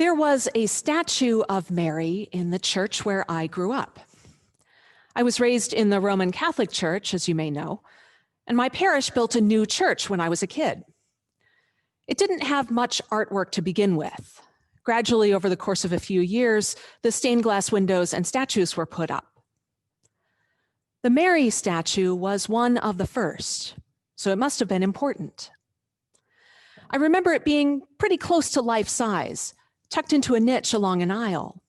There was a statue of Mary in the church where I grew up. I was raised in the Roman Catholic Church, as you may know, and my parish built a new church when I was a kid. It didn't have much artwork to begin with. Gradually, over the course of a few years, the stained glass windows and statues were put up. The Mary statue was one of the first, so it must have been important. I remember it being pretty close to life size, tucked into a niche along an aisle.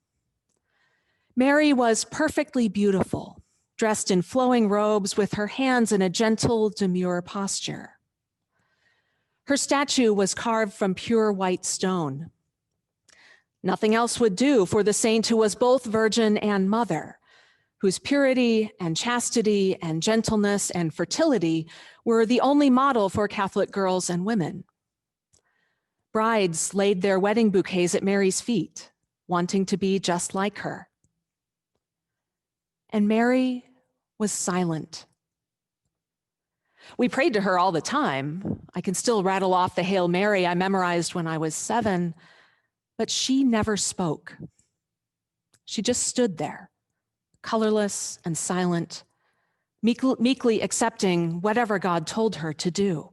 Mary was perfectly beautiful, dressed in flowing robes with her hands in a gentle, demure posture. Her statue was carved from pure white stone. Nothing else would do for the saint who was both virgin and mother, whose purity and chastity and gentleness and fertility were the only model for Catholic girls and women. Brides laid their wedding bouquets at Mary's feet, wanting to be just like her. And Mary was silent. We prayed to her all the time. I can still rattle off the Hail Mary I memorized when I was 7, but she never spoke. She just stood there, colorless and silent, meekly accepting whatever God told her to do.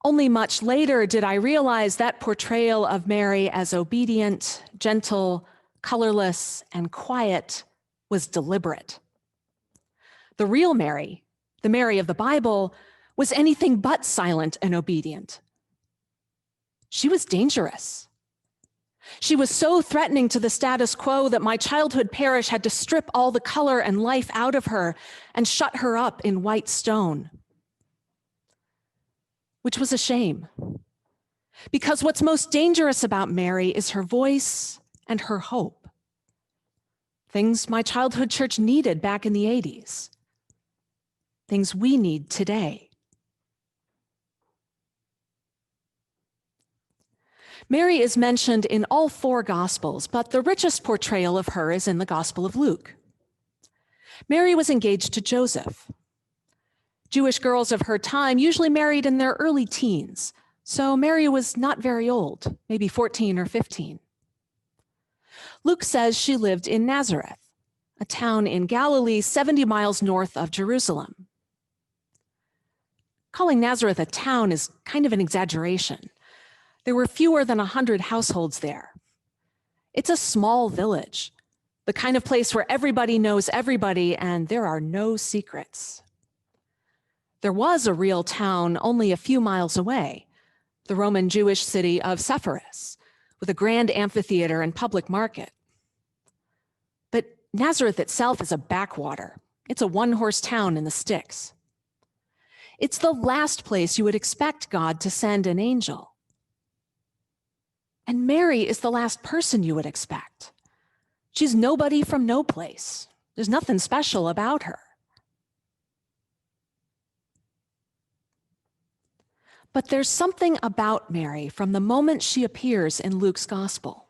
Only much later did I realize that portrayal of Mary as obedient, gentle, colorless, and quiet was deliberate. The real Mary, the Mary of the Bible, was anything but silent and obedient. She was dangerous. She was so threatening to the status quo that my childhood parish had to strip all the color and life out of her and shut her up in white stone. Which was a shame, because what's most dangerous about Mary is her voice and her hope. Things my childhood church needed back in the 80s. Things we need today. Mary is mentioned in all 4 Gospels, but the richest portrayal of her is in the Gospel of Luke. Mary was engaged to Joseph. Jewish girls of her time usually married in their early teens, so Mary was not very old, maybe 14 or 15. Luke says she lived in Nazareth, a town in Galilee 70 miles north of Jerusalem. Calling Nazareth a town is kind of an exaggeration. There were fewer than 100 households there. It's a small village, the kind of place where everybody knows everybody and there are no secrets. There was a real town only a few miles away, the Roman Jewish city of Sepphoris, with a grand amphitheater and public market. But Nazareth itself is a backwater. It's a one-horse town in the sticks. It's the last place you would expect God to send an angel. And Mary is the last person you would expect. She's nobody from no place. There's nothing special about her. But there's something about Mary from the moment she appears in Luke's gospel.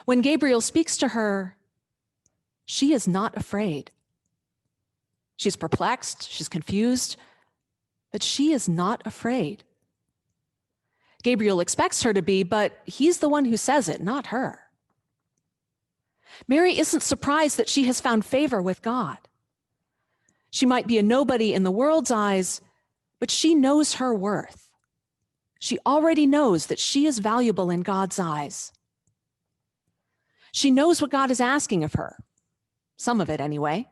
When Gabriel speaks to her, she is not afraid. She's perplexed, she's confused, but she is not afraid. Gabriel expects her to be, but he's the one who says it, not her. Mary isn't surprised that she has found favor with God. She might be a nobody in the world's eyes, but she knows her worth. She already knows that she is valuable in God's eyes. She knows what God is asking of her, some of it anyway.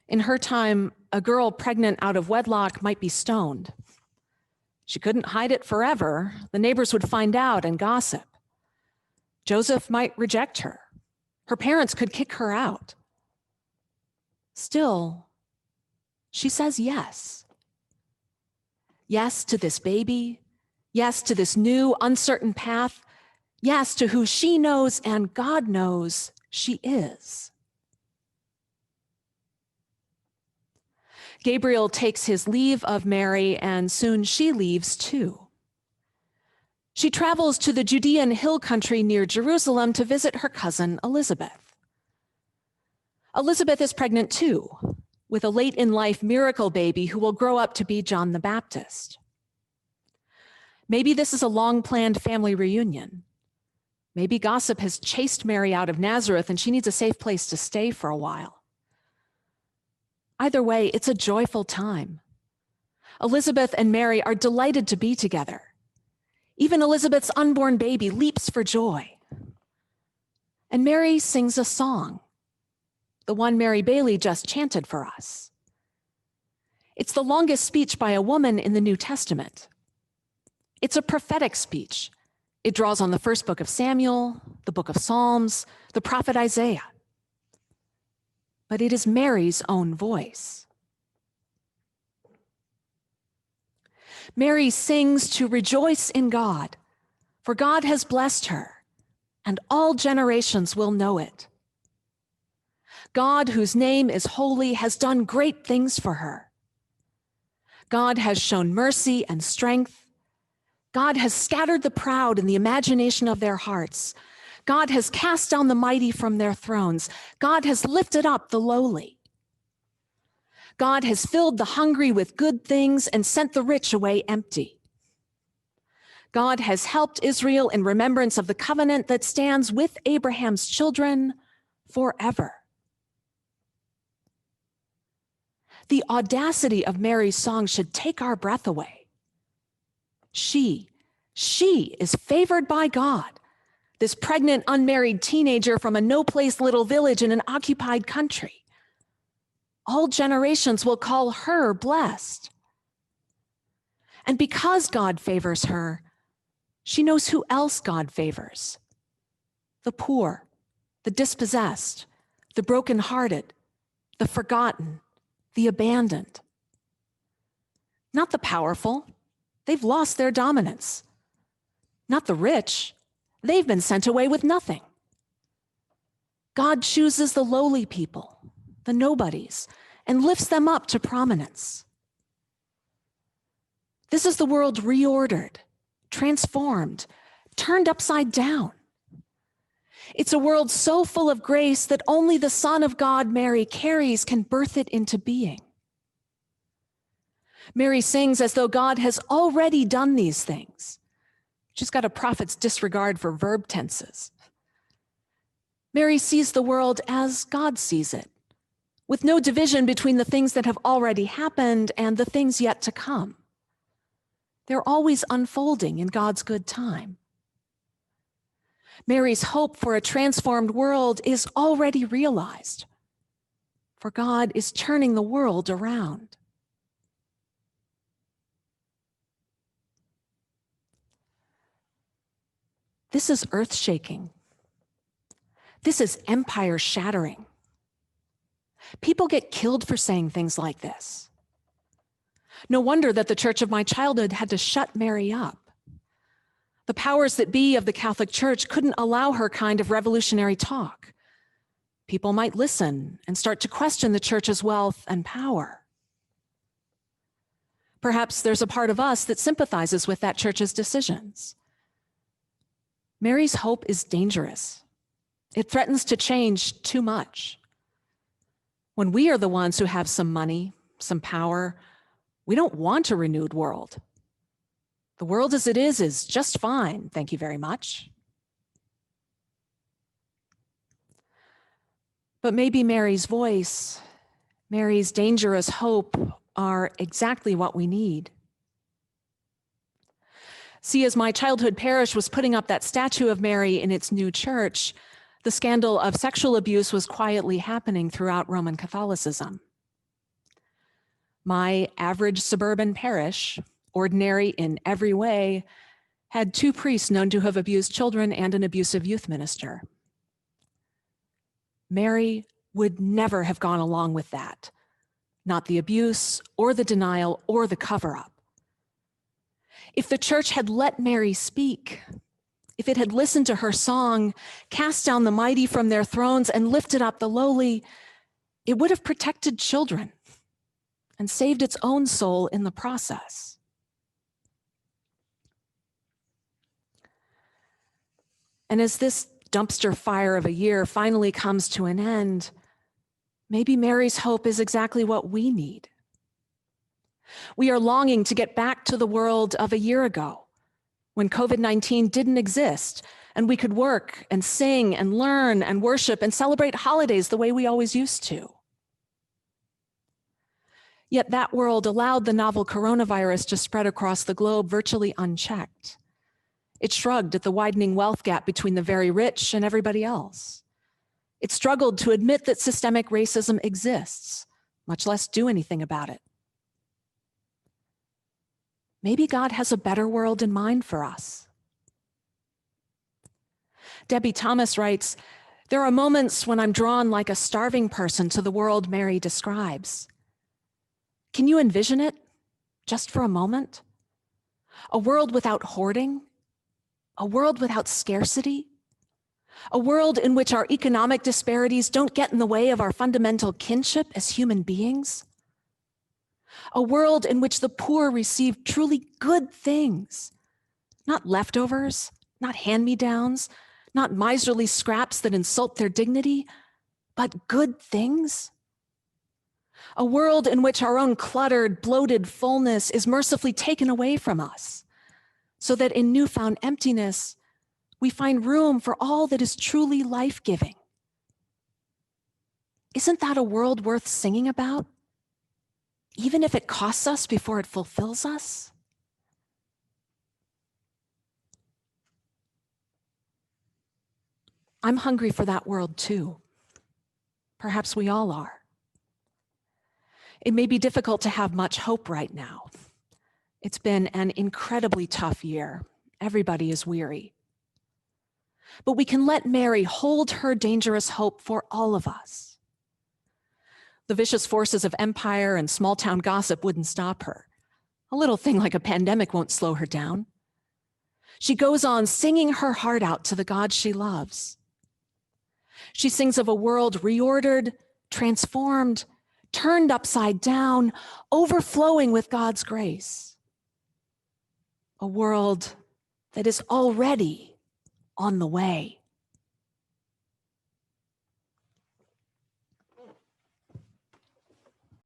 In her time, a girl pregnant out of wedlock might be stoned. She couldn't hide it forever. The neighbors would find out and gossip. Joseph might reject her. Her parents could kick her out. Still, she says yes. Yes to this baby, yes to this new, uncertain path, yes to who she knows and God knows she is. Gabriel takes his leave of Mary, and soon she leaves too. She travels to the Judean hill country near Jerusalem to visit her cousin Elizabeth. Elizabeth is pregnant too, with a late-in-life miracle baby who will grow up to be John the Baptist. Maybe this is a long-planned family reunion. Maybe gossip has chased Mary out of Nazareth and she needs a safe place to stay for a while. Either way, it's a joyful time. Elizabeth and Mary are delighted to be together. Even Elizabeth's unborn baby leaps for joy. And Mary sings a song, the one Mary Bailey just chanted for us. It's the longest speech by a woman in the New Testament. It's a prophetic speech. It draws on the first book of Samuel, the book of Psalms, the prophet Isaiah. But it is Mary's own voice. Mary sings to rejoice in God, for God has blessed her, and all generations will know it. God, whose name is holy, has done great things for her. God has shown mercy and strength. God has scattered the proud in the imagination of their hearts. God has cast down the mighty from their thrones. God has lifted up the lowly. God has filled the hungry with good things and sent the rich away empty. God has helped Israel in remembrance of the covenant that stands with Abraham's children forever. The audacity of Mary's song should take our breath away. She is favored by God, this pregnant, unmarried teenager from a no-place little village in an occupied country. All generations will call her blessed. And because God favors her, she knows who else God favors: the poor, the dispossessed, the brokenhearted, the forgotten, the abandoned. Not the powerful. They've lost their dominance. Not the rich. They've been sent away with nothing. God chooses the lowly people, the nobodies, and lifts them up to prominence. This is the world reordered, transformed, turned upside down. It's a world so full of grace that only the Son of God Mary carries can birth it into being. Mary sings as though God has already done these things. She's got a prophet's disregard for verb tenses. Mary sees the world as God sees it, with no division between the things that have already happened and the things yet to come. They're always unfolding in God's good time. Mary's hope for a transformed world is already realized, for God is turning the world around. This is earth-shaking. This is empire-shattering. People get killed for saying things like this. No wonder that the church of my childhood had to shut Mary up. The powers that be of the Catholic Church couldn't allow her kind of revolutionary talk. People might listen and start to question the church's wealth and power. Perhaps there's a part of us that sympathizes with that church's decisions. Mary's hope is dangerous. It threatens to change too much. When we are the ones who have some money, some power, we don't want a renewed world. The world as it is just fine, thank you very much. But maybe Mary's voice, Mary's dangerous hope are exactly what we need. See, as my childhood parish was putting up that statue of Mary in its new church, the scandal of sexual abuse was quietly happening throughout Roman Catholicism. My average suburban parish, ordinary in every way, had 2 priests known to have abused children and an abusive youth minister. Mary would never have gone along with that, not the abuse or the denial or the cover-up. If the church had let Mary speak, if it had listened to her song, cast down the mighty from their thrones and lifted up the lowly, it would have protected children and saved its own soul in the process. And as this dumpster fire of a year finally comes to an end, Maybe Mary's hope is exactly what we need. We are longing to get back to the world of a year ago, when COVID-19 didn't exist, and we could work and sing and learn and worship and celebrate holidays the way we always used to. Yet that world allowed the novel coronavirus to spread across the globe virtually unchecked. It shrugged at the widening wealth gap between the very rich and everybody else. It struggled to admit that systemic racism exists, much less do anything about it. Maybe God has a better world in mind for us. Debbie Thomas writes, "There are moments when I'm drawn like a starving person to the world Mary describes. Can you envision it, just for a moment? A world without hoarding, a world without scarcity, a world in which our economic disparities don't get in the way of our fundamental kinship as human beings, a world in which the poor receive truly good things, not leftovers, not hand-me-downs, not miserly scraps that insult their dignity, but good things. A world in which our own cluttered, bloated fullness is mercifully taken away from us, so that in newfound emptiness, we find room for all that is truly life-giving. Isn't that a world worth singing about, even if it costs us before it fulfills us?" I'm hungry for that world too. Perhaps we all are. It may be difficult to have much hope right now. It's been an incredibly tough year. Everybody is weary. But we can let Mary hold her dangerous hope for all of us. The vicious forces of empire and small-town gossip wouldn't stop her. A little thing like a pandemic won't slow her down. She goes on singing her heart out to the God she loves. She sings of a world reordered, transformed, turned upside down, overflowing with God's grace. A world that is already on the way.